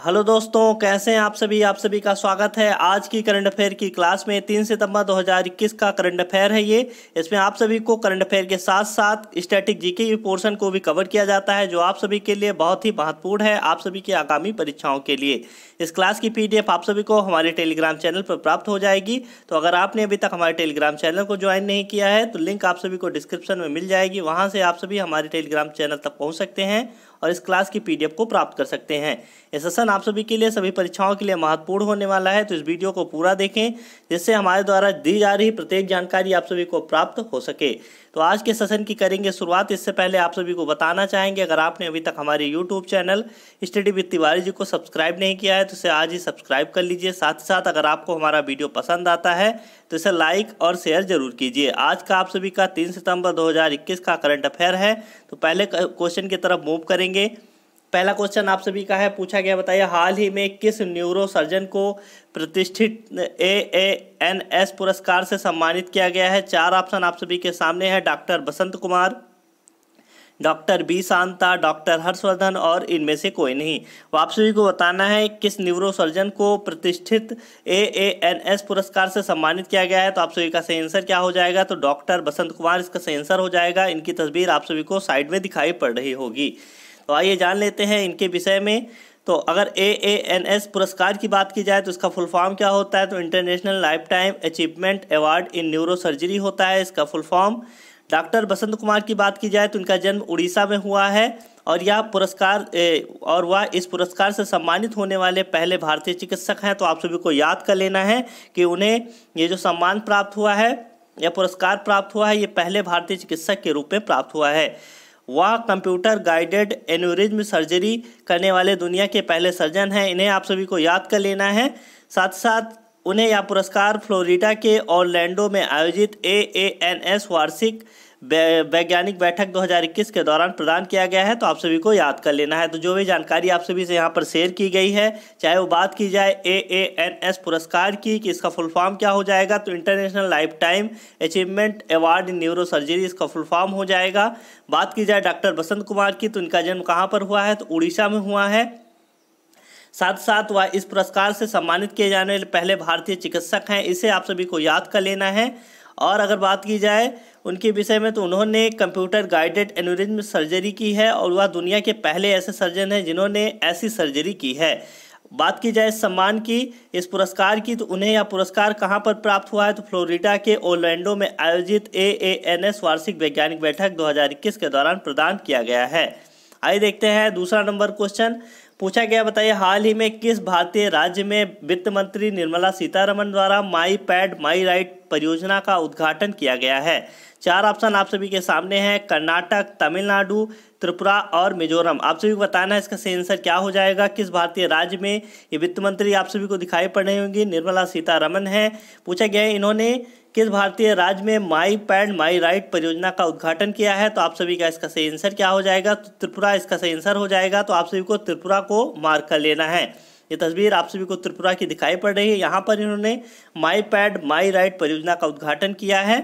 Hello दोस्तों, कैसे हैं आप सभी का स्वागत है आज की करंट अफेयर की क्लास में। 3 सितंबर 2021 का करंट अफेयर है ये। इसमें आप सभी को करंट अफेयर के साथ साथ स्टैटिक जीके की पोर्शन को भी कवर किया जाता है, जो आप सभी के लिए बहुत ही महत्वपूर्ण है, आप सभी की आगामी परीक्षाओं के लिए। इस क्लास की पीडीएफ आप सभी को हमारे टेलीग्राम चैनल पर प्राप्त हो जाएगी। तो अगर आपने अभी तक हमारे टेलीग्राम चैनल को ज्वाइन नहीं किया है तो लिंक आप सभी को डिस्क्रिप्शन में मिल जाएगी, वहाँ से आप सभी हमारे टेलीग्राम चैनल तक पहुँच सकते हैं और इस क्लास की पीडीएफ को प्राप्त कर सकते हैं। ये सेशन आप सभी के लिए सभी परीक्षाओं के लिए महत्वपूर्ण होने वाला है, तो इस वीडियो को पूरा देखें जिससे हमारे द्वारा दी जा रही प्रत्येक जानकारी आप सभी को प्राप्त हो सके। तो आज के सेशन की करेंगे शुरुआत। इससे पहले आप सभी को बताना चाहेंगे, अगर आपने अभी तक हमारे YouTube channel study with Tiwari ji को सब्सक्राइब नहीं किया है तो इसे आज ही सब्सक्राइब कर लीजिए। साथ ही साथ अगर आपको हमारा वीडियो पसंद आता है तो इसे लाइक और शेयर जरूर कीजिए। आज का आप सभी का 3 सितंबर 2021 का करंट अफेयर है। तो पहले क्वेश्चन की तरफ मूव करेंगे। पहला क्वेश्चन आप सभी का है, पूछा गया, बताइए हाल ही में किस न्यूरो सर्जन को प्रतिष्ठित AANS पुरस्कार से सम्मानित किया गया है। 4 ऑप्शन आप सभी के सामने है, doctor Basant Kumar, doctor B Shanta, doctor Harshvardhan और इनमें से कोई नहीं। वो आप सभी को बताना है किस न्यूरो सर्जन को प्रतिष्ठित AANS पुरस्कार से सम्मानित किया गया है। तो आप सभी का सही आंसर क्या हो जाएगा, तो डॉक्टर बसंत कुमार इसका सही आंसर हो जाएगा। इनकी तस्वीर आप सभी को साइड में दिखाई पड़ रही होगी। तो आइए जान लेते हैं इनके विषय में। तो अगर AANS पुरस्कार की बात की जाए तो इसका फुल फॉर्म क्या होता है, तो international life time achievement award in neuro surgery होता है इसका full form. Doctor Basant Kumar की बात की जाए तो इनका जन्म उड़ीसा में हुआ है और यह पुरस्कार वह इस पुरस्कार से सम्मानित होने वाले पहले भारतीय चिकित्सक हैं। तो आप सभी को याद कर लेना है कि उन्हें ये जो सम्मान प्राप्त हुआ है या पुरस्कार प्राप्त हुआ है, ये पहले भारतीय चिकित्सक के रूप में प्राप्त हुआ है। वह कंप्यूटर गाइडेड एन्यूरिज्म सर्जरी करने वाले दुनिया के पहले सर्जन हैं। इन्हें आप सभी को याद कर लेना है। साथ साथ उन्हें यह पुरस्कार फ्लोरिडा के ऑरलैंडो में आयोजित AANS वार्षिक वैज्ञानिक बैठक 2021 के दौरान प्रदान किया गया है। तो आप सभी को याद कर लेना है। तो जो भी जानकारी आप सभी से यहाँ पर शेयर की गई है, चाहे वो बात की जाए AANS पुरस्कार की कि इसका फुल फॉर्म क्या हो जाएगा, तो international life time achievement award in neuro surgery इसका फुल फॉर्म हो जाएगा। बात की जाए डॉक्टर बसंत कुमार की, तो इनका जन्म कहाँ पर हुआ है, तो उड़ीसा में हुआ है। साथ साथ वह इस पुरस्कार से सम्मानित किए जाने वाले पहले भारतीय चिकित्सक हैं, इसे आप सभी को याद कर लेना है। और अगर बात की जाए उनके विषय में, तो उन्होंने कंप्यूटर गाइडेड एन्यूरिज्म सर्जरी की है और वह दुनिया के पहले ऐसे सर्जन हैं जिन्होंने ऐसी सर्जरी की है। बात की जाए सम्मान की, इस पुरस्कार की, तो उन्हें यह पुरस्कार कहाँ पर प्राप्त हुआ है, तो फ्लोरिडा के ऑरलैंडो में आयोजित AANS वार्षिक वैज्ञानिक बैठक 2021 के दौरान प्रदान किया गया है। आइए देखते हैं दूसरा नंबर क्वेश्चन। पूछा गया, बताइए हाल ही में किस भारतीय राज्य में वित्त मंत्री निर्मला सीतारमण द्वारा माई पैड माई राइट परियोजना का उद्घाटन किया गया है। 4 ऑप्शन आप सभी के सामने हैं, कर्नाटक, तमिलनाडु, त्रिपुरा और मिजोरम। आप सभी को बताना है इसका सही आंसर क्या हो जाएगा। किस भारतीय राज्य में ये वित्त मंत्री आप सभी को दिखाई पड़ रही होंगी, निर्मला सीतारमण है। पूछा गया है इन्होंने किस भारतीय राज्य में माई पैड माई राइट परियोजना का उद्घाटन किया है। तो आप सभी का इसका सही आंसर क्या हो जाएगा, तो त्रिपुरा इसका सही आंसर हो जाएगा। तो आप सभी को त्रिपुरा को मार्क कर लेना है। ये तस्वीर आप सभी को त्रिपुरा की दिखाई पड़ रही है। यहाँ पर इन्होंने माई पैड माई राइट परियोजना का उद्घाटन किया है।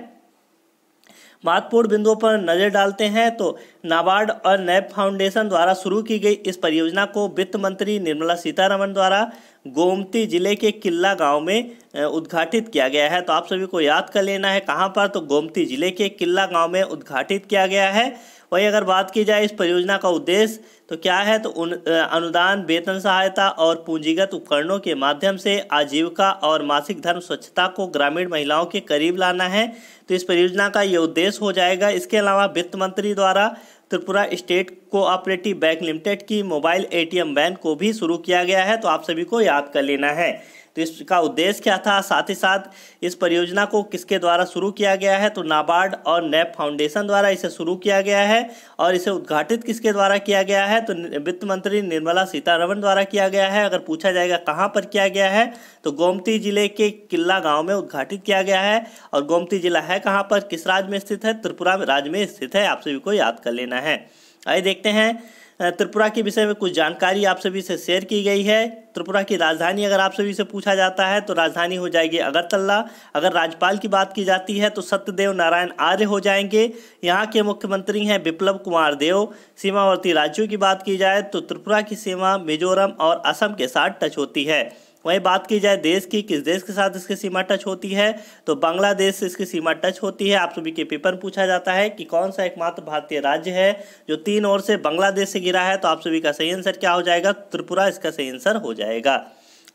महत्वपूर्ण बिंदुओं पर नजर डालते हैं तो नाबार्ड और नैब फाउंडेशन द्वारा शुरू की गई इस परियोजना को वित्त मंत्री निर्मला सीतारमण द्वारा गोमती जिले के किल्ला गांव में उद्घाटित किया गया है। तो आप सभी को याद कर लेना है कहां पर, तो गोमती जिले के किल्ला गांव में उद्घाटित किया गया है। वहीं अगर बात की जाए इस परियोजना का उद्देश्य तो क्या है, तो अनुदान, वेतन सहायता और पूंजीगत उपकरणों के माध्यम से आजीविका और मासिक धर्म स्वच्छता को ग्रामीण महिलाओं के करीब लाना है। तो इस परियोजना का ये उद्देश्य हो जाएगा। इसके अलावा वित्त मंत्री द्वारा Tripura state cooperative bank limited की मोबाइल ATM वैन को भी शुरू किया गया है। तो आप सभी को याद कर लेना है तो इसका उद्देश्य क्या था। साथ ही साथ इस परियोजना को किसके द्वारा शुरू किया गया है, तो नाबार्ड और नैब फाउंडेशन द्वारा इसे शुरू किया गया है। और इसे उद्घाटित किसके द्वारा किया गया है, तो वित्त मंत्री निर्मला सीतारमण द्वारा किया गया है। अगर पूछा जाएगा कहाँ पर किया गया है, तो गोमती जिले के किल्ला गाँव में उद्घाटित किया गया है। और गोमती जिला है कहाँ पर, किस राज्य में स्थित है, त्रिपुरा राज्य में स्थित है। आप सभी को याद कर लेना है। आइए देखते हैं त्रिपुरा के विषय में कुछ जानकारी आप सभी से शेयर की गई है। त्रिपुरा की राजधानी अगर आप सभी से पूछा जाता है तो राजधानी हो जाएगी अगरतला। अगर राज्यपाल की बात की जाती है तो सत्यदेव नारायण आर्य हो जाएंगे। यहाँ के मुख्यमंत्री हैं बिप्लब कुमार देव। सीमावर्ती राज्यों की बात की जाए तो त्रिपुरा की सीमा मिजोरम और असम के साथ टच होती है। वहीं बात की जाए देश की, किस देश के साथ इसकी सीमा टच होती है, तो बांग्लादेश से इसकी सीमा टच होती है। आप सभी के पेपर में पूछा जाता है कि कौन सा एकमात्र भारतीय राज्य है जो 3 ओर से बांग्लादेश से घिरा है, तो आप सभी का सही आंसर क्या हो जाएगा? त्रिपुरा इसका सही आंसर हो जाएगा।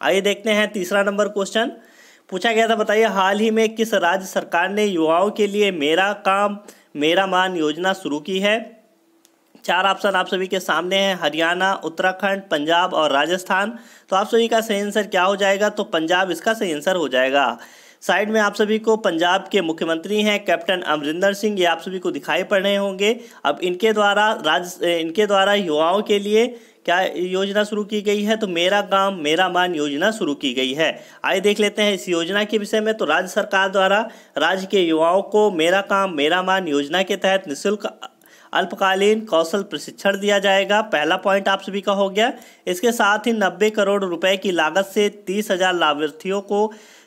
आइए देखते हैं तीसरा नंबर क्वेश्चन। पूछा गया था, बताइए हाल ही में किस राज्य सरकार ने युवाओं के लिए मेरा काम मेरा मान योजना शुरू की है? 4 ऑप्शन आप सभी के सामने हैं, हरियाणा, उत्तराखंड, पंजाब और राजस्थान। तो आप सभी का सही आंसर क्या हो जाएगा? तो पंजाब इसका सही आंसर हो जाएगा। साइड में आप सभी को पंजाब के मुख्यमंत्री हैं कैप्टन अमरिंदर सिंह, ये आप सभी को दिखाई पड़ रहे होंगे। अब इनके द्वारा युवाओं के लिए क्या योजना शुरू की गई है? तो मेरा गांव मेरा मान योजना शुरू की गई है। आइए देख लेते हैं इस योजना के विषय में। तो राज्य सरकार द्वारा राज्य के युवाओं को मेरा काम मेरा मान योजना के तहत निःशुल्क अल्पकालीन कौशल प्रशिक्षण दिया जाएगा। पहला पॉइंट आप सभी का हो गया। इसके साथ ही 90 करोड़ रुपए की लागत से 30,000 लाभार्थियों को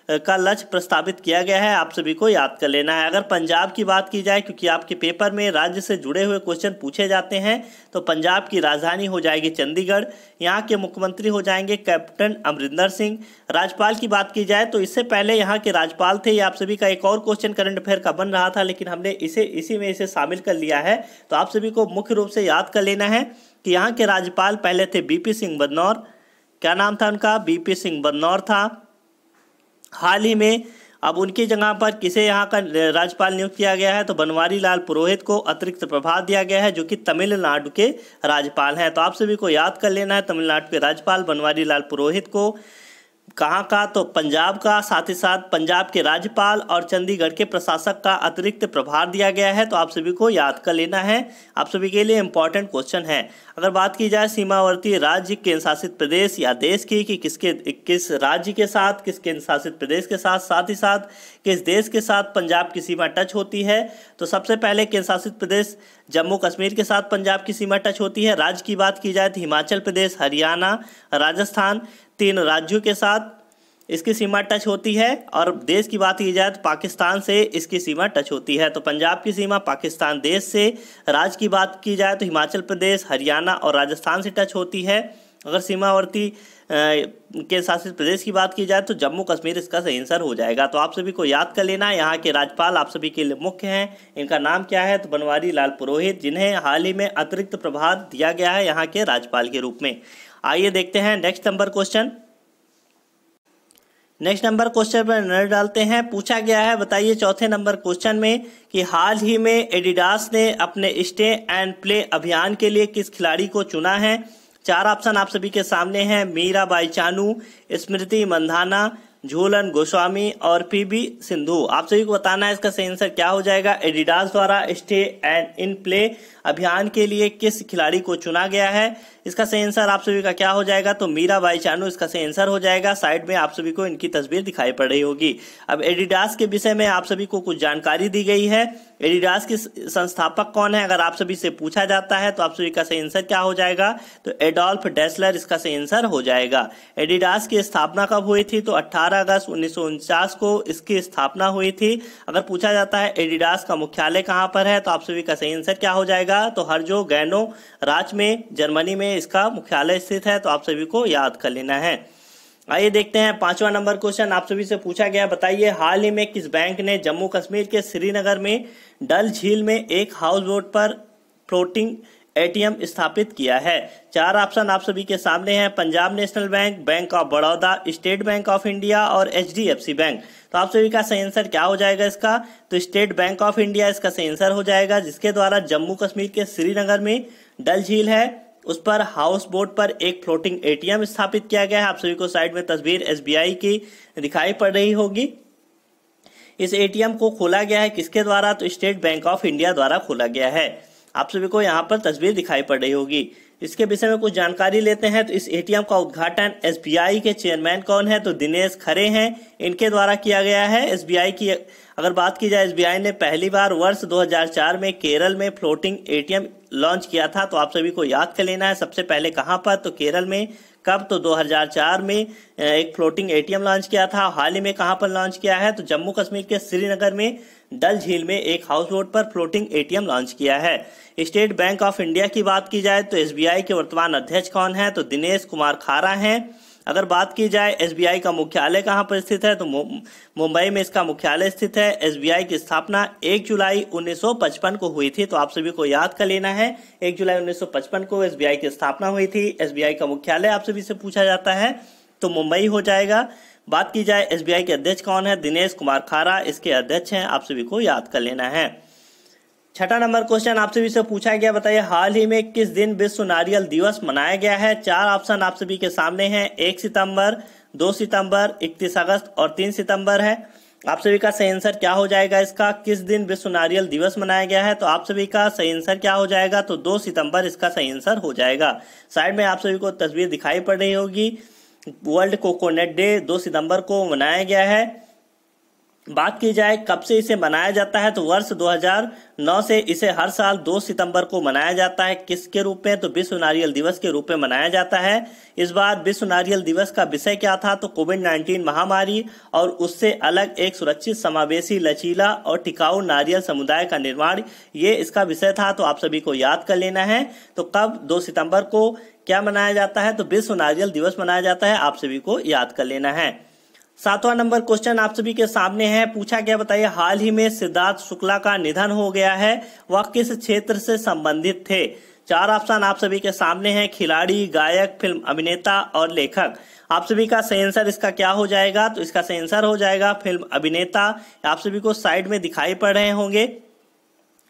का लक्ष्य प्रस्तावित किया गया है। आप सभी को याद कर लेना है। अगर पंजाब की बात की जाए, क्योंकि आपके पेपर में राज्य से जुड़े हुए क्वेश्चन पूछे जाते हैं, तो पंजाब की राजधानी हो जाएगी चंडीगढ़। यहाँ के मुख्यमंत्री हो जाएंगे कैप्टन अमरिंदर सिंह। राज्यपाल की बात की जाए तो इससे पहले यहाँ के राज्यपाल थे, ये आप सभी का एक और क्वेश्चन करंट अफेयर का बन रहा था, लेकिन हमने इसी में शामिल कर लिया है। तो आप सभी को मुख्य रूप से याद कर लेना है कि यहाँ के राज्यपाल पहले थे बीपी सिंह बदनौर। क्या नाम था उनका? बीपी सिंह बदनौर था। हाल ही में अब उनकी जगह पर किसे यहाँ का राज्यपाल नियुक्त किया गया है? तो बनवारी लाल पुरोहित को अतिरिक्त प्रभार दिया गया है, जो कि तमिलनाडु के राज्यपाल हैं। तो आप सभी को याद कर लेना है, तमिलनाडु के राज्यपाल बनवारी लाल पुरोहित को कहाँ का? तो पंजाब का, साथ ही साथ पंजाब के राज्यपाल और चंडीगढ़ के प्रशासक का अतिरिक्त प्रभार दिया गया है। तो आप सभी को याद कर लेना है, आप सभी के लिए इंपॉर्टेंट क्वेश्चन है। अगर बात की जाए सीमावर्ती राज्य, केंद्र शासित प्रदेश या देश की, कि किस राज्य के साथ, किस केंद्र शासित प्रदेश के साथ ही साथ किस देश के साथ पंजाब की सीमा टच होती है, तो सबसे पहले केंद्र शासित प्रदेश जम्मू कश्मीर के साथ पंजाब की सीमा टच होती है। राज्य की बात की जाए तो हिमाचल प्रदेश, हरियाणा, राजस्थान, 3 राज्यों के साथ इसकी सीमा टच होती है। और देश की बात की जाए तो पाकिस्तान से इसकी सीमा टच होती है। तो पंजाब की सीमा पाकिस्तान देश से। राज्य की बात की जाए तो हिमाचल प्रदेश, हरियाणा और राजस्थान से टच होती है। अगर सीमावर्ती के शासित प्रदेश की बात की जाए तो जम्मू कश्मीर इसका सही आंसर हो जाएगा। तो आप सभी को याद कर लेना है, यहाँ के राज्यपाल आप सभी के लिए मुख्य हैं, इनका नाम क्या है? तो बनवारी लाल पुरोहित, जिन्हें हाल ही में अतिरिक्त प्रभार दिया गया है यहाँ के राज्यपाल के रूप में। आइए देखते हैं next number question. Next number question पर नजर डालते हैं। पूछा गया है, बताइए चौथे नंबर क्वेश्चन में कि हाल ही में एडिडास ने अपने स्टे एंड प्ले अभियान के लिए किस खिलाड़ी को चुना है? 4 ऑप्शन आप सभी के सामने हैं, मीराबाई चानू, स्मृति मंधाना, झूलन गोस्वामी और पीवी सिंधु। आप सभी को बताना है इसका सही आंसर क्या हो जाएगा। एडिडास द्वारा स्टे एंड इन प्ले अभियान के लिए किस खिलाड़ी को चुना गया है? इसका सही आंसर आप सभी का क्या हो जाएगा? तो मीराबाई चानू इसका सही आंसर हो जाएगा। साइड में आप सभी को इनकी तस्वीर दिखाई पड़ रही होगी। अब एडिडास के विषय में आप सभी को कुछ जानकारी दी गई है। एडिडास के संस्थापक कौन है अगर आप सभी से पूछा जाता है तो आप सभी का सही आंसर क्या हो जाएगा? तो एडोल्फ डेसलर इसका सही आंसर हो जाएगा। एडिडास की स्थापना कब हुई थी? तो 18 अगस्त 1949 को इसकी स्थापना हुई थी। अगर पूछा जाता है एडिडास का मुख्यालय कहाँ पर है, तो आप सभी का सही आंसर क्या हो जाएगा? तो हर्जोगेनो राज्य में, जर्मनी में इसका मुख्यालय स्थित है। तो आप सभी को याद कर लेना है। आइए देखते हैं 5वां नंबर क्वेश्चन आप सभी से पूछा गया, बताइए हाल ही में किस बैंक ने जम्मू कश्मीर के श्रीनगर में डल झील में एक हाउस बोट पर फ्लोटिंग एटीएम स्थापित किया है? 4 ऑप्शन आप सभी के सामने हैं, Punjab national bank, bank of Baroda, state bank of India और HDFC बैंक। तो आप सभी का सही आंसर क्या हो जाएगा इसका? तो स्टेट बैंक ऑफ इंडिया इसका सही आंसर हो जाएगा, जिसके द्वारा जम्मू कश्मीर के श्रीनगर में डल झील है उस पर हाउस बोट पर एक फ्लोटिंग एटीएम स्थापित किया गया है। आप सभी को साइड में तस्वीर SBI की दिखाई पड़ रही होगी। इस एटीएम को खोला गया है किसके द्वारा? तो स्टेट बैंक ऑफ इंडिया द्वारा खोला गया है। आप सभी को यहाँ पर तस्वीर दिखाई पड़ रही होगी। इसके विषय में कुछ जानकारी लेते हैं। तो इस एटीएम का उद्घाटन SBI के चेयरमैन कौन है? तो दिनेश खरे हैं, इनके द्वारा किया गया है। SBI की अगर बात की जाए एसबीआई ने पहली बार वर्ष 2004 में केरल में फ्लोटिंग एटीएम लॉन्च किया था, तो आप सभी को याद कर लेना है सबसे पहले कहां पर, तो केरल में। कब, तो 2004 में एक फ्लोटिंग एटीएम लॉन्च किया था। हाल ही में कहां पर लॉन्च किया है, तो जम्मू कश्मीर के श्रीनगर में डल झील में एक हाउस बोट पर फ्लोटिंग एटीएम लॉन्च किया है। स्टेट बैंक ऑफ इंडिया की बात की जाए तो एसबीआई के वर्तमान अध्यक्ष कौन है, तो दिनेश कुमार खारा हैं। अगर बात की जाए एसबीआई का मुख्यालय कहां पर स्थित है, तो मुंबई में इसका मुख्यालय स्थित है। एसबीआई की स्थापना 1 जुलाई 1955 को हुई थी, तो आप सभी को याद कर लेना है 1 जुलाई 1955 को एसबीआई की स्थापना हुई थी। एसबीआई का मुख्यालय आप सभी से पूछा जाता है तो मुंबई हो जाएगा। बात की जाए एसबीआई के अध्यक्ष कौन है, दिनेश कुमार खारा इसके अध्यक्ष हैं, आप सभी को याद कर लेना है। छठा नंबर क्वेश्चन आप सभी से पूछा गया, बताइए हाल ही में किस दिन विश्व नारियल दिवस मनाया गया है। 4 ऑप्शन आप सभी के सामने हैं, 1 सितंबर, 2 सितंबर, 31 अगस्त और 3 सितंबर है। आप सभी का सही आंसर क्या हो जाएगा इसका, किस दिन विश्व नारियल दिवस मनाया गया है, तो आप सभी का सही आंसर क्या हो जाएगा, तो 2 सितंबर इसका सही आंसर हो जाएगा। साइड में आप सभी को तस्वीर दिखाई पड़ रही होगी, वर्ल्ड कोकोनट डे 2 सितंबर को मनाया गया है। बात की जाए कब से इसे मनाया जाता है, तो वर्ष 2009 से इसे हर साल 2 सितंबर को मनाया जाता है। किसके रूप में, तो विश्व नारियल दिवस के रूप में मनाया जाता है। इस बार विश्व नारियल दिवस का विषय क्या था, तो कोविड-19 महामारी और उससे अलग एक सुरक्षित, समावेशी, लचीला और टिकाऊ नारियल समुदाय का निर्माण, ये इसका विषय था, तो आप सभी को याद कर लेना है। तो कब, 2 सितंबर को क्या मनाया जाता है, तो विश्व नारियल दिवस मनाया जाता है, आप सभी को याद कर लेना है। 7वां नंबर क्वेश्चन आप सभी के सामने है, पूछा गया, बताइए हाल ही में सिद्धार्थ शुक्ला का निधन हो गया है, वह किस क्षेत्र से संबंधित थे। 4 ऑप्शन आप सभी के सामने हैं, खिलाड़ी, गायक, फिल्म अभिनेता और लेखक। आप सभी का सही आंसर इसका क्या हो जाएगा, तो इसका सही आंसर हो जाएगा फिल्म अभिनेता। आप सभी को साइड में दिखाई पड़ रहे होंगे,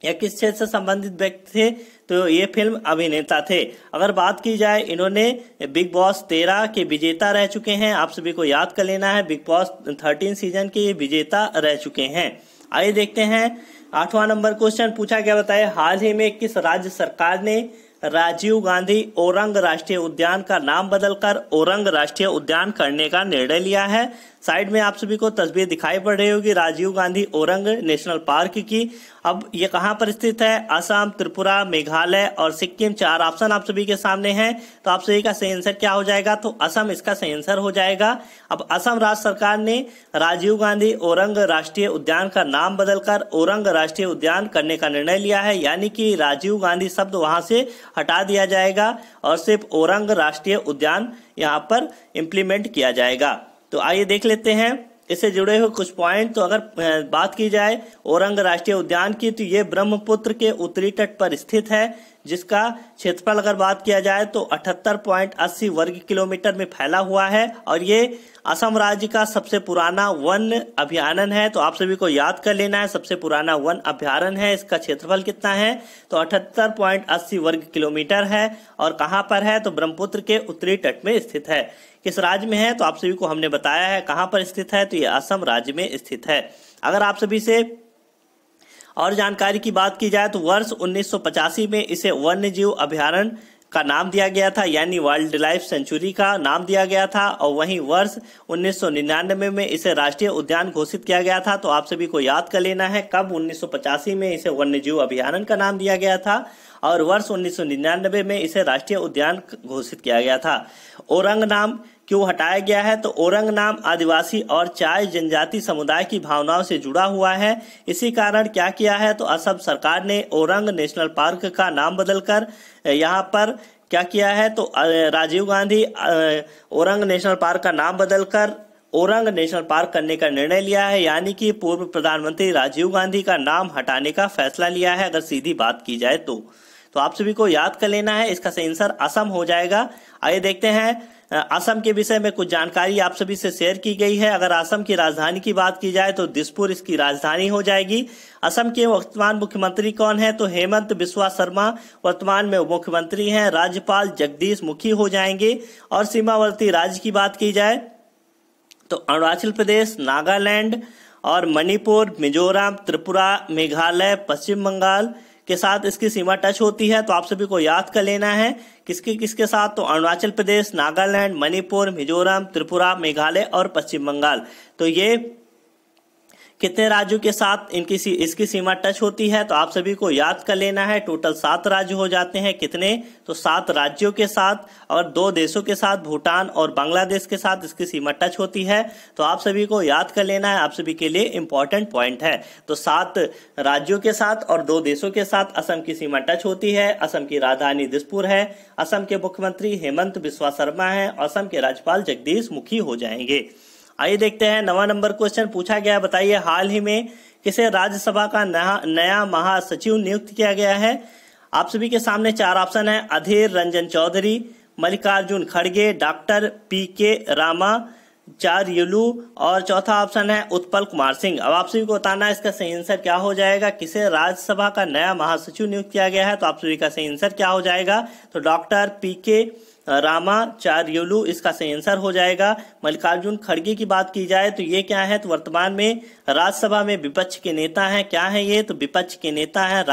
या किस क्षेत्र से संबंधित व्यक्ति थे, तो ये फिल्म अभिनेता थे। अगर बात की जाए, इन्होंने बिग बॉस 13 के विजेता रह चुके हैं, आप सभी को याद कर लेना है, बिग बॉस 13 सीजन के ये विजेता रह चुके हैं। आइए देखते हैं 8वां नंबर क्वेश्चन पूछा गया, बताए हाल ही में किस राज्य सरकार ने राजीव गांधी ओरंग राष्ट्रीय उद्यान का नाम बदलकर ओरंग राष्ट्रीय उद्यान करने का निर्णय लिया है। साइड में आप सभी को तस्वीर दिखाई पड़ रही होगी राजीव गांधी ओरंग नेशनल पार्क की। अब ये कहां पर स्थित है, असम, त्रिपुरा, मेघालय और सिक्किम। 4 ऑप्शन आप सभी के सामने हैं, तो आप सभी का सही आंसर क्या हो जाएगा, तो असम इसका सही आंसर हो जाएगा। अब असम राज्य सरकार ने राजीव गांधी ओरंग राष्ट्रीय उद्यान का नाम बदलकर ओरंग राष्ट्रीय उद्यान करने का निर्णय लिया है, यानी कि राजीव गांधी शब्द वहां से हटा दिया जाएगा और सिर्फ ओरंग राष्ट्रीय उद्यान यहाँ पर इम्प्लीमेंट किया जाएगा। तो आइए देख लेते हैं इससे जुड़े हुए कुछ पॉइंट। तो अगर बात की जाए ओरंग राष्ट्रीय उद्यान की, तो ये ब्रह्मपुत्र के उत्तरी तट पर स्थित है, जिसका क्षेत्रफल अगर बात किया जाए तो 78.80 वर्ग किलोमीटर में फैला हुआ है, और ये असम राज्य का सबसे पुराना वन अभयारण्य है। तो आप सभी को याद कर लेना है, सबसे पुराना वन अभयारण्य है। इसका क्षेत्रफल कितना है, तो 78.80 वर्ग किलोमीटर है, और कहाँ पर है, तो ब्रह्मपुत्र के उत्तरी तट में स्थित है। किस राज्य में है, तो आप सभी को हमने बताया है कहाँ पर स्थित है, तो ये असम राज्य में स्थित है। अगर आप सभी से और जानकारी की बात की जाए तो वर्ष 1985 में इसे वन्य जीव अभयारण्य का नाम दिया गया था, यानी वाइल्ड लाइफ सेंचुरी का नाम दिया गया था, और वहीं वर्ष 1999 में इसे राष्ट्रीय उद्यान घोषित किया गया था। तो आप सभी को याद कर लेना है कब 1985 में इसे वन्य जीव अभयारण्य का नाम दिया गया था, और वर्ष 1999 में इसे राष्ट्रीय उद्यान घोषित किया गया था। ओरंग नाम क्यों हटाया गया है, तो ओरंग नाम आदिवासी और चाय जनजाति समुदाय की भावनाओं से जुड़ा हुआ है। इसी कारण क्या किया है, तो असम सरकार ने ओरंग नेशनल पार्क का नाम बदलकर यहाँ पर क्या किया है, तो राजीव गांधी ओरंग नेशनल पार्क का नाम बदलकर ओरंग नेशनल पार्क करने का निर्णय लिया है, यानी कि पूर्व प्रधानमंत्री राजीव गांधी का नाम हटाने का फैसला लिया है, अगर सीधी बात की जाए तो आप सभी को याद कर लेना है, इसका सही आंसर असम हो जाएगा। आइए देखते हैं असम के विषय में कुछ जानकारी आप सभी से शेयर की गई है। अगर असम की राजधानी की बात की जाए तो दिसपुर इसकी राजधानी हो जाएगी। असम के वर्तमान मुख्यमंत्री कौन है, तो हेमंत बिस्वा शर्मा वर्तमान में मुख्यमंत्री हैं। राज्यपाल जगदीश मुखी हो जाएंगे। और सीमावर्ती राज्य की बात की जाए तो अरुणाचल प्रदेश, नागालैंड और मणिपुर, मिजोरम, त्रिपुरा, मेघालय, पश्चिम बंगाल के साथ इसकी सीमा टच होती है। तो आप सभी को याद कर लेना है किसके साथ, तो अरुणाचल प्रदेश, नागालैंड, मणिपुर, मिजोरम, त्रिपुरा, मेघालय और पश्चिम बंगाल। तो ये कितने राज्यों के साथ इसकी सीमा टच होती है, तो आप सभी को याद कर लेना है। टोटल 7 राज्य हो जाते हैं। कितने, तो 7 राज्यों के साथ और 2 देशों के साथ, भूटान और बांग्लादेश के साथ इसकी सीमा टच होती है। तो आप सभी को याद कर लेना है, आप सभी के लिए इंपॉर्टेंट पॉइंट है। तो 7 राज्यों के साथ और 2 देशों के साथ असम की सीमा टच होती है। असम की राजधानी दिसपुर है। असम के मुख्यमंत्री हेमंत बिस्वा शर्मा है। असम के राज्यपाल जगदीश मुखी हो जाएंगे। आइए देखते हैं 9वां नंबर क्वेश्चन पूछा गया। बताइए हाल ही में किसे राज्यसभा का नया महासचिव नियुक्त किया गया है। आप सभी के सामने 4 ऑप्शन है। अधीर रंजन चौधरी, मल्लिकार्जुन खड़गे, डॉक्टर PK रामाचार्युलू और चौथा ऑप्शन है उत्पल कुमार सिंह। अब आप सभी को बताना है इसका सही आंसर क्या हो जाएगा। किसे राज्यसभा का नया महासचिव नियुक्त किया गया है, तो आप सभी का सही आंसर क्या हो जाएगा, तो डॉक्टर PK रामाचार्युलू इसका सही आंसर हो जाएगा। मल्लिकार्जुन खड़गे की बात की जाए तो ये क्या है, तो वर्तमान में राज्यसभा में विपक्ष के नेता हैं। क्या है ये, तो विपक्ष के नेता हैं।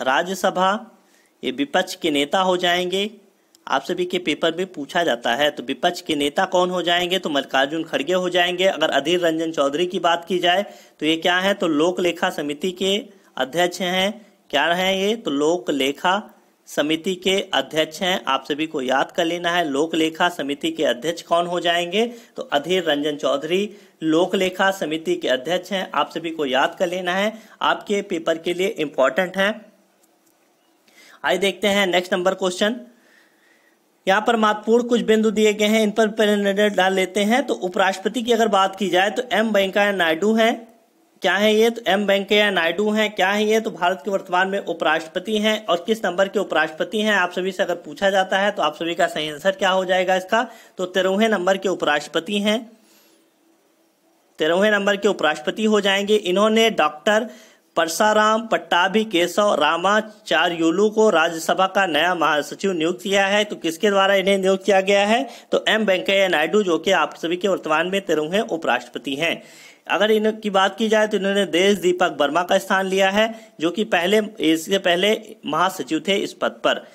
राज्यसभा ये विपक्ष के नेता हो जाएंगे। आप सभी के पेपर में पूछा जाता है। तो विपक्ष के नेता कौन हो जाएंगे, तो मल्लिकार्जुन खड़गे हो जाएंगे। अगर अधीर रंजन चौधरी की बात की जाए तो ये क्या है, तो लोक लेखा समिति के अध्यक्ष हैं। क्या है ये, तो लोक लेखा समिति के अध्यक्ष हैं। आप सभी को याद कर लेना है, लोक लेखा समिति के अध्यक्ष कौन हो जाएंगे, तो अधीर रंजन चौधरी लोक लेखा समिति के अध्यक्ष हैं। आप सभी को याद कर लेना है, आपके पेपर के लिए इंपॉर्टेंट है। आइए देखते हैं नेक्स्ट नंबर क्वेश्चन। यहाँ पर महत्वपूर्ण कुछ बिंदु दिए गए हैं, इन पर नजर डाल लेते हैं। तो उपराष्ट्रपति की अगर बात की जाए तो M वेंकैया नायडू हैं। क्या है ये, तो M वेंकैया नायडू हैं। क्या है ये, तो भारत के वर्तमान में उपराष्ट्रपति हैं। और किस नंबर के उपराष्ट्रपति हैं, आप सभी से अगर पूछा जाता है तो आप सभी का सही आंसर क्या हो जाएगा इसका, तो 13वें नंबर के उपराष्ट्रपति हैं। 13वें नंबर के उपराष्ट्रपति हो जाएंगे। इन्होंने डॉक्टर परसाराम पट्टाभी केशव रामाचार्युलू को राज्यसभा का नया महासचिव नियुक्त किया है। तो किसके द्वारा इन्हें नियुक्त किया गया है, तो M वेंकैया नायडू, जो कि आप सभी के वर्तमान में 13वें उपराष्ट्रपति हैं। अगर इनकी बात की जाए तो इन्होंने देश दीपक वर्मा का स्थान लिया है, जो कि इससे पहले महासचिव थे इस पद पर।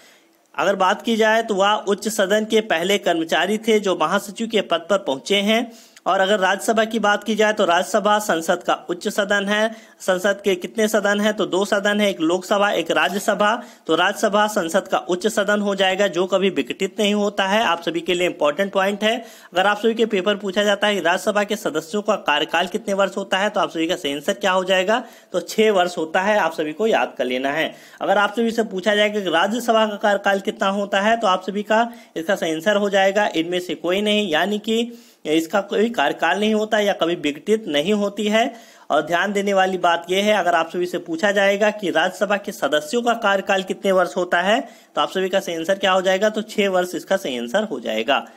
अगर बात की जाए तो वह उच्च सदन के पहले कर्मचारी थे जो महासचिव के पद पर पहुंचे हैं। और अगर राज्यसभा की बात की जाए तो राज्यसभा संसद का उच्च सदन है। संसद के कितने सदन हैं, तो 2 सदन है, एक लोकसभा एक राज्यसभा। तो राज्यसभा संसद का उच्च सदन हो जाएगा, जो कभी विघटित नहीं होता है। आप सभी के लिए इंपॉर्टेंट पॉइंट है। अगर आप सभी के पेपर पूछा जाता है राज्यसभा के सदस्यों का कार्यकाल कितने वर्ष होता है, तो आप सभी का सही आंसर क्या हो जाएगा, तो 6 वर्ष होता है। आप सभी को याद कर लेना है। अगर आप सभी से पूछा जाएगा कि राज्यसभा का कार्यकाल कितना होता है, तो आप सभी का इसका सही आंसर हो जाएगा इनमें से कोई नहीं, यानी कि इसका कोई कार्यकाल नहीं होता या कभी विघटित नहीं होती है। और ध्यान देने वाली बात यह है, अगर आप सभी से पूछा जाएगा कि राज्यसभा के सदस्यों का कार्यकाल कितने वर्ष होता है, तो आप सभी का सही आंसर क्या हो जाएगा, तो 6 वर्ष इसका सही आंसर हो जाएगा।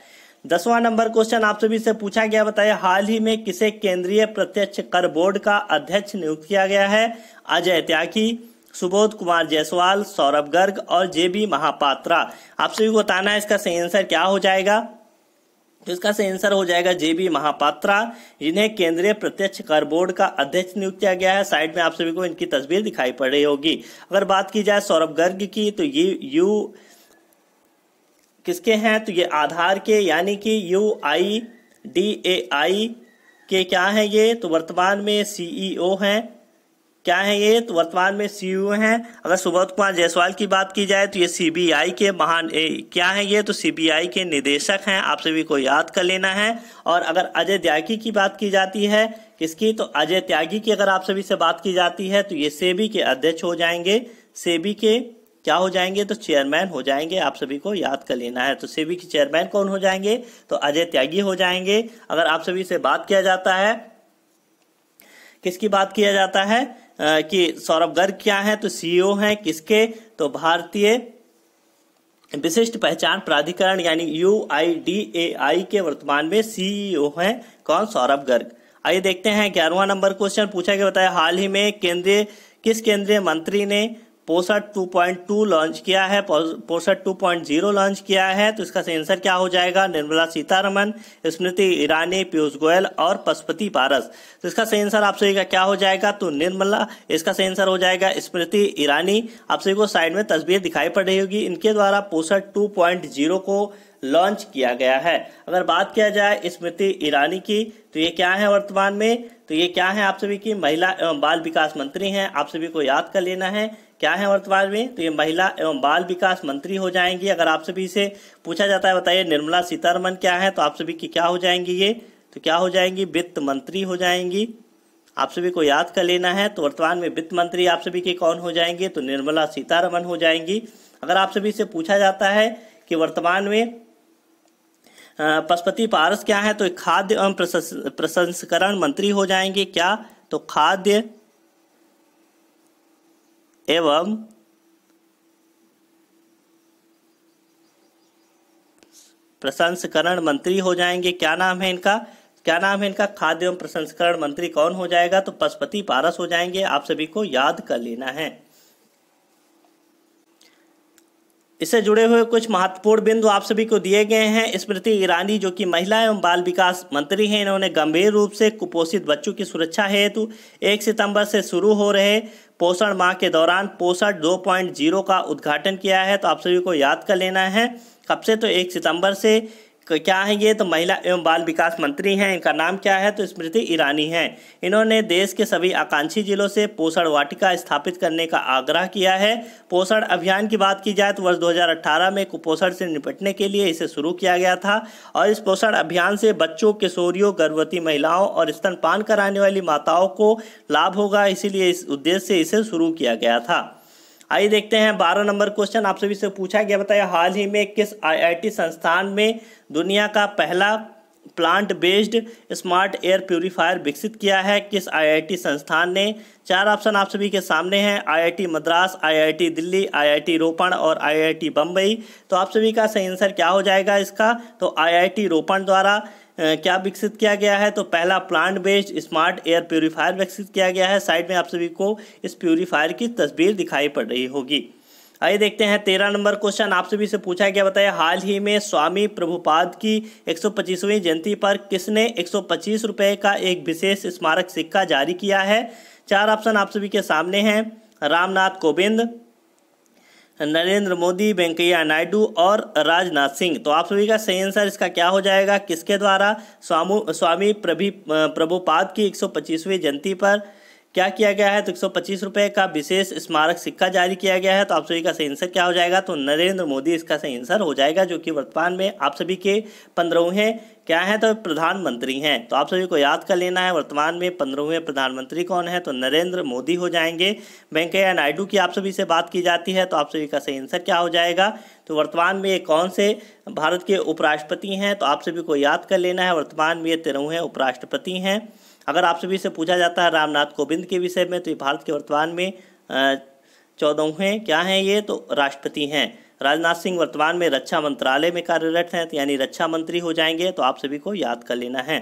10वां नंबर क्वेश्चन आप सभी से पूछा गया। बताइए हाल ही में किसे केंद्रीय प्रत्यक्ष कर बोर्ड का अध्यक्ष नियुक्त किया गया है। अजय त्यागी, सुबोध कुमार जायसवाल, सौरभ गर्ग और JB महापात्रा। आप सभी को बताना है इसका सही आंसर क्या हो जाएगा, तो इसका सही आंसर हो जाएगा JB महापात्रा, जिन्हें केंद्रीय प्रत्यक्ष कर बोर्ड का अध्यक्ष नियुक्त किया गया है। साइड में आप सभी को इनकी तस्वीर दिखाई पड़ रही होगी। अगर बात की जाए सौरभ गर्ग की, तो ये किसके हैं, तो ये आधार के यानी कि UIDAI के क्या है ये, तो वर्तमान में CEO हैं। क्या है ये, तो वर्तमान में CEO हैं। अगर सुबोध कुमार जायसवाल की बात की जाए तो ये CBI के क्या है ये, तो CBI के निदेशक हैं। आप सभी को याद कर लेना है। और अगर अजय त्यागी की बात की जाती है, किसकी, तो अजय त्यागी की अगर आप सभी से बात की जाती है तो ये सेबी के अध्यक्ष हो जाएंगे। सेबी के क्या हो जाएंगे, तो चेयरमैन हो जाएंगे। आप सभी को याद कर लेना है। तो सेबी के चेयरमैन कौन हो जाएंगे, तो अजय त्यागी हो जाएंगे। अगर आप सभी से बात किया जाता है, किसकी बात किया जाता है कि सौरभ गर्ग क्या है, तो CEO हैं किसके, तो भारतीय विशिष्ट पहचान प्राधिकरण यानी UIDAI के वर्तमान में CEO हैं कौन, सौरभ गर्ग। आइए देखते हैं 11वां नंबर क्वेश्चन पूछा गया। बताया हाल ही में किस केंद्रीय मंत्री ने पोषण 2.2 लॉन्च किया है, पोषण 2.0 लॉन्च किया है, तो इसका सही आंसर क्या हो जाएगा, निर्मला सीतारमण, स्मृति ईरानी, पीयूष गोयल और पशुपति पारस। तो इसका सही आंसर आप सभी का क्या हो जाएगा, तो निर्मला, इसका सही आंसर हो जाएगा स्मृति ईरानी। आप सभी को साइड में तस्वीर दिखाई पड़ रही होगी। इनके द्वारा पोषण 2.0 को लॉन्च किया गया है। अगर बात किया जाए स्मृति ईरानी की, तो ये क्या है वर्तमान में, तो ये क्या है आप सभी की महिला एवं बाल विकास मंत्री हैं। आप सभी को याद कर लेना है क्या है वर्तमान में, तो ये महिला एवं बाल विकास मंत्री हो जाएंगी। अगर आप सभी से पूछा जाता है बताइए निर्मला सीतारमण क्या है, तो आप सभी की क्या हो जाएंगी ये, तो क्या हो जाएंगी, वित्त मंत्री हो जाएंगी। आप सभी को याद कर लेना है। तो वर्तमान में वित्त मंत्री आप सभी के कौन हो जाएंगे, तो निर्मला सीतारमण हो जाएंगी। अगर आप सभी से पूछा जाता है कि वर्तमान में पशुपति पारस क्या है, तो खाद्य एवं प्रसंस्करण मंत्री हो जाएंगे। क्या, तो खाद्य एवं प्रसंस्करण मंत्री हो जाएंगे। क्या नाम है इनका, क्या नाम है इनका, खाद्य एवं प्रसंस्करण मंत्री कौन हो जाएगा, तो पशुपति पारस हो जाएंगे। आप सभी को याद कर लेना है। इससे जुड़े हुए कुछ महत्वपूर्ण बिंदु आप सभी को दिए गए हैं। स्मृति ईरानी जो कि महिला एवं बाल विकास मंत्री हैं, इन्होंने गंभीर रूप से कुपोषित बच्चों की सुरक्षा हेतु 1 सितंबर से शुरू हो रहे पोषण माह के दौरान पोषण 2.0 का उद्घाटन किया है। तो आप सभी को याद कर लेना है कब से, तो 1 सितंबर से। क्या है ये, तो महिला एवं बाल विकास मंत्री हैं। इनका नाम क्या है, तो स्मृति ईरानी हैं। इन्होंने देश के सभी आकांक्षी जिलों से पोषण वाटिका स्थापित करने का आग्रह किया है। पोषण अभियान की बात की जाए तो वर्ष 2018 में कुपोषण से निपटने के लिए इसे शुरू किया गया था और इस पोषण अभियान से बच्चों, किशोरियों, गर्भवती महिलाओं और स्तनपान कराने वाली माताओं को लाभ होगा, इसीलिए इस उद्देश्य से इसे शुरू किया गया था। आइए देखते हैं 12 नंबर क्वेश्चन आप सभी से पूछा गया, बताइए हाल ही में किस आईआईटी संस्थान में दुनिया का पहला plant based smart air purifier विकसित किया है। किस आईआईटी संस्थान ने, 4 ऑप्शन आप सभी के सामने हैं, IIT Madras, IIT Delhi, IIT रोपण और आईआईटी बम्बई। तो आप सभी का सही आंसर क्या हो जाएगा इसका, तो आईआईटी रोपण द्वारा क्या विकसित किया गया है, तो पहला plant based smart air purifier विकसित किया गया है। साइड में आप सभी को इस प्यूरीफायर की तस्वीर दिखाई पड़ रही होगी। आइए देखते हैं 13 नंबर क्वेश्चन आप सभी से पूछा गया, बताइए हाल ही में स्वामी प्रभुपाद की 125वीं जयंती पर किसने 125 रुपये का एक विशेष स्मारक सिक्का जारी किया है। 4 ऑप्शन आप सभी के सामने हैं, रामनाथ कोविंद, नरेंद्र मोदी, वेंकैया नायडू और राजनाथ सिंह। तो आप सभी का सही आंसर इसका क्या हो जाएगा, किसके द्वारा, स्वामी प्रभुपाद की 125वीं जयंती पर क्या किया गया है, तो 125 रुपये का विशेष स्मारक सिक्का जारी किया गया है। तो आप सभी का सही आंसर क्या हो जाएगा, तो नरेंद्र मोदी इसका सही आंसर हो जाएगा, जो कि वर्तमान में आप सभी के 15वें क्या है, तो प्रधानमंत्री हैं। तो आप सभी को याद कर लेना है वर्तमान में 15वें प्रधानमंत्री कौन है, तो नरेंद्र मोदी हो जाएंगे। वेंकैया नायडू की आप सभी से बात की जाती है, तो आप सभी का सही आंसर क्या हो जाएगा, तो वर्तमान में ये कौन से भारत के उपराष्ट्रपति हैं, तो आप सभी को याद कर लेना है वर्तमान में ये 13वें उपराष्ट्रपति हैं। अगर आप सभी से पूछा जाता है रामनाथ कोविंद के विषय में, तो ये भारत के वर्तमान में 14वें क्या हैं ये, तो राष्ट्रपति हैं। राजनाथ सिंह वर्तमान में रक्षा मंत्रालय में कार्यरत हैं, तो यानी रक्षा मंत्री हो जाएंगे। तो आप सभी को याद कर लेना है।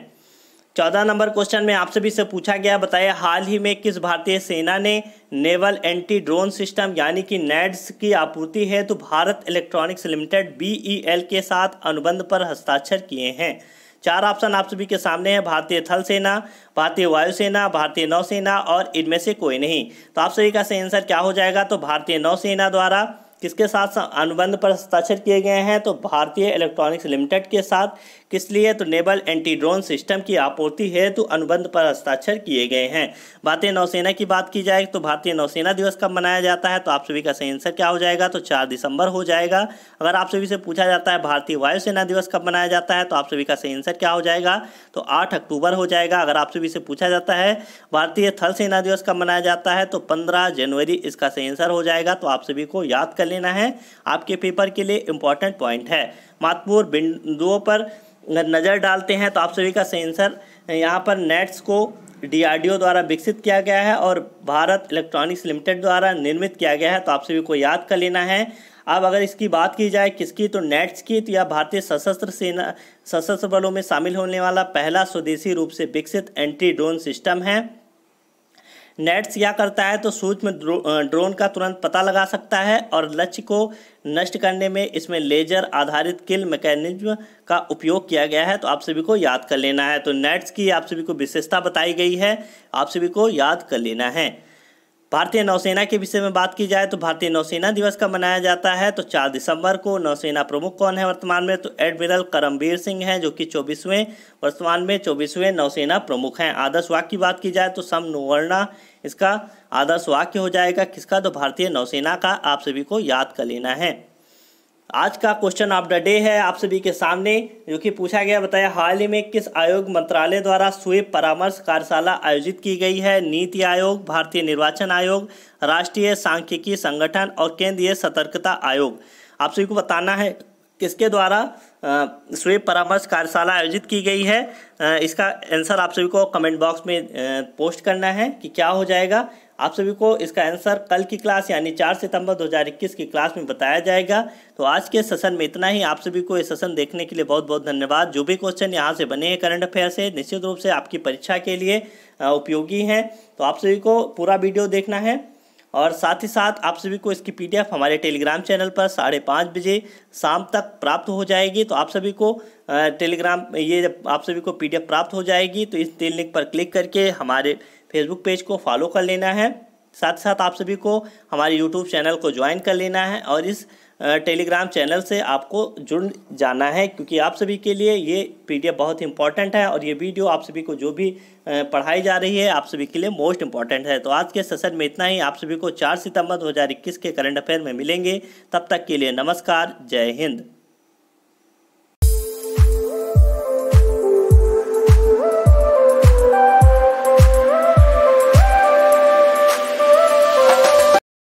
14 नंबर क्वेश्चन में आप सभी से पूछा गया, बताइए हाल ही में किस भारतीय सेना ने नेवल एंटी ड्रोन सिस्टम यानी कि नेड्स की आपूर्ति है तो भारत इलेक्ट्रॉनिक्स लिमिटेड BEL के साथ अनुबंध पर हस्ताक्षर किए हैं। 4 ऑप्शन आप सभी के सामने हैं, भारतीय थल सेना, भारतीय वायुसेना, भारतीय नौसेना और इनमें से कोई नहीं। तो आप सभी का सही आंसर क्या हो जाएगा, तो भारतीय नौसेना द्वारा किसके साथ अनुबंध पर हस्ताक्षर किए गए हैं, तो भारतीय इलेक्ट्रॉनिक्स लिमिटेड के साथ। किस लिए, तो नेवल एंटी ड्रोन सिस्टम की आपूर्ति हेतु अनुबंध पर हस्ताक्षर किए गए हैं। भारतीय नौसेना की बात की जाए तो भारतीय नौसेना दिवस कब मनाया जाता है, तो आप सभी का सही आंसर क्या हो जाएगा, तो 4 दिसंबर हो जाएगा। अगर आप सभी से पूछा जाता है भारतीय वायुसेना दिवस कब मनाया जाता है, तो आप सभी का सही आंसर क्या हो जाएगा, तो 8 अक्टूबर हो जाएगा। अगर आप सभी से पूछा जाता है भारतीय थल सेना दिवस कब मनाया जाता है, तो 15 जनवरी इसका सही आंसर हो जाएगा। तो आप सभी को याद कर लेना है, आपके पेपर के लिए इंपॉर्टेंट पॉइंट है। महत्वपूर्ण बिंदुओं पर नज़र डालते हैं, तो आप सभी का सही आंसर यहाँ पर नेट्स को DRDO द्वारा विकसित किया गया है और भारत इलेक्ट्रॉनिक्स लिमिटेड द्वारा निर्मित किया गया है। तो आप सभी को याद कर लेना है। अब अगर इसकी बात की जाए किसकी, तो नेट्स की, तो यह भारतीय सशस्त्र बलों में शामिल होने वाला पहला स्वदेशी रूप से विकसित एंटी ड्रोन सिस्टम है। नेट्स क्या करता है, तो सूक्ष्म ड्रोन का तुरंत पता लगा सकता है और लक्ष्य को नष्ट करने में इसमें लेजर आधारित किल मैकेनिज्म का उपयोग किया गया है। तो आप सभी को याद कर लेना है। तो नेट्स की आप सभी को विशेषता बताई गई है, आप सभी को याद कर लेना है। भारतीय नौसेना के विषय में बात की जाए तो भारतीय नौसेना दिवस कब मनाया जाता है, तो 4 दिसंबर को। नौसेना प्रमुख कौन है वर्तमान में, तो एडमिरल करमबीर सिंह हैं, जो कि वर्तमान में 24वें नौसेना प्रमुख हैं। आदर्श वाक्य की बात की जाए तो समनुवर्णा इसका आदर्श वाक्य हो जाएगा किसका, तो भारतीय नौसेना का। आप सभी को याद कर लेना है। आज का क्वेश्चन ऑफ द डे है आप सभी के सामने, जो कि पूछा गया, बताया हाल ही में किस आयोग मंत्रालय द्वारा स्वीप परामर्श कार्यशाला आयोजित की गई है। नीति आयोग, भारतीय निर्वाचन आयोग, राष्ट्रीय सांख्यिकी संगठन और केंद्रीय सतर्कता आयोग। आप सभी को बताना है किसके द्वारा स्वीप परामर्श कार्यशाला आयोजित की गई है। इसका आंसर आप सभी को कमेंट बॉक्स में पोस्ट करना है कि क्या हो जाएगा। आप सभी को इसका आंसर कल की क्लास यानी 4 सितंबर 2021 की क्लास में बताया जाएगा। तो आज के सेशन में इतना ही। आप सभी को ये सेशन देखने के लिए बहुत बहुत धन्यवाद। जो भी क्वेश्चन यहाँ से बने हैं करंट अफेयर से, निश्चित रूप से आपकी परीक्षा के लिए उपयोगी हैं। तो आप सभी को पूरा वीडियो देखना है और साथ ही साथ आप सभी को इसकी PDF हमारे टेलीग्राम चैनल पर 5:30 बजे शाम तक प्राप्त हो जाएगी। तो आप सभी को आप सभी को PDF प्राप्त हो जाएगी। तो इस लिंक पर क्लिक करके हमारे फेसबुक पेज को फॉलो कर लेना है। साथ ही साथ आप सभी को हमारे यूट्यूब चैनल को ज्वाइन कर लेना है और इस टेलीग्राम चैनल से आपको जुड़ जाना है, क्योंकि आप सभी के लिए ये PDF बहुत इंपॉर्टेंट है और ये वीडियो आप सभी को जो भी पढ़ाई जा रही है आप सभी के लिए मोस्ट इंपॉर्टेंट है। तो आज के सेशन में इतना ही। आप सभी को 4 सितंबर 2021 के करंट अफेयर में मिलेंगे। तब तक के लिए नमस्कार, जय हिंद।